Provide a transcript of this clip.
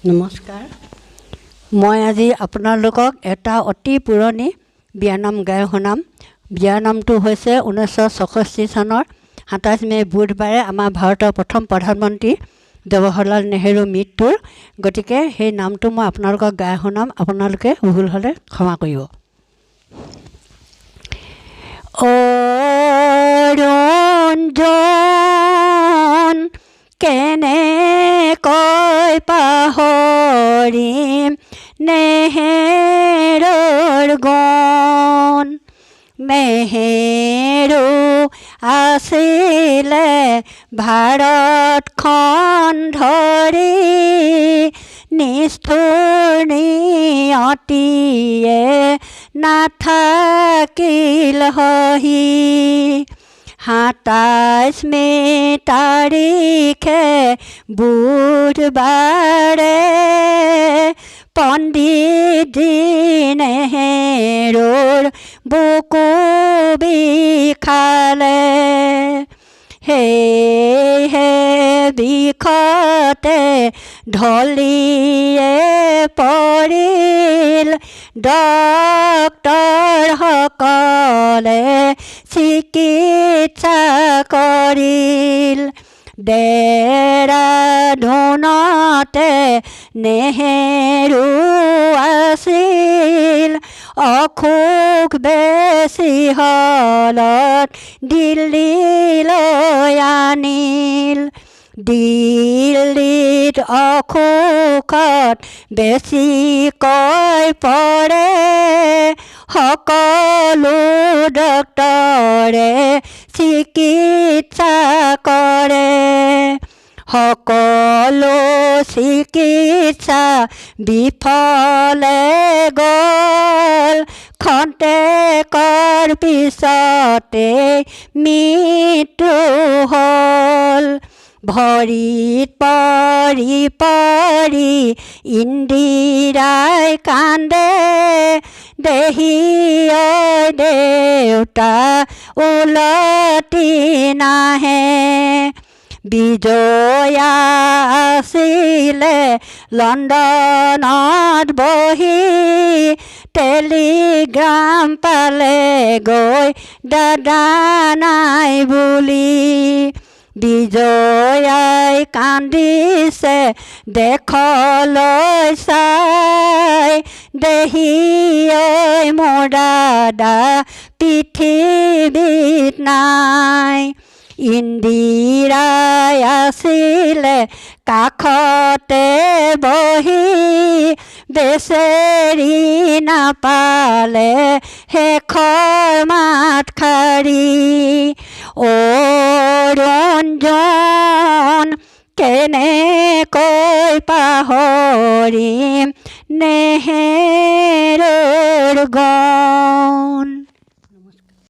নমস্কাৰ। মই আজি আপোনালোকক এটা অতি পুৰণি বিয়ানাম গাই শুনাম। বিয়ানামটো হৈছে 1964 চনৰ 27 মে' বুধবাৰে আমাৰ ভাৰতৰ প্ৰথম প্ৰধানমন্ত্ৰী জৱাহৰলাল নেহৰুৰ মৃত্যুৰ। গতিকে সেই নামটো মই আপোনালোকক গাই শুনাম, আপোনালোকে ভুল হ'লে ক্ষমা কৰিব। অৰঞ্জন কেনেকৈ পাহৰিম নেহেৰুৰ গুণ। নেহেৰু আছিলে ভাৰতখন ধৰি নিষ্ঠুৰ নিয়তিয়ে নাথাকিল সহি। 27 মে' তাৰিখে বুধবাৰে পণ্ডিত নেহেৰুৰ বুকু বিষালে। সেয়েহে বিষতে ঢলিয়ে পৰিল ডক্তৰসকলে চিকিৎসা কৰিল। ডেৰাডুনতে নেহেৰু আছিল, অসুখ বেছি হলত দিল্লীলৈ আনিল। দিল্লীত অসুখত বেছিকৈ পৰে, সকলো ডক্তৰে চিকিৎসা কৰে। সকলো চিকিৎসা বিফলে গ'ল, খন্তেকৰ পিছতে মৃত্যু হ'ল। ভৰিত পৰি পৰি ইন্দিৰাই কান্দে, দেহি ঐ দেউতা উলটি নাহে। বিজয়া আছিলে লণ্ডনত বহি, টেলিগ্ৰাম পালে গৈ দাদা নাই বুলি। বিজয়াই কান্দিছে দেশলৈ চাই, দেহি ঐ মোৰ দাদা পৃথিৱীত নাই। ইন্দিৰাই আছিলে কাষতে বহি, বেচেৰি নাপালে শেষৰ মাত শাৰী। অৰঞ্জন কেনেকৈ পাহৰিম নেহেৰুৰ গুণ।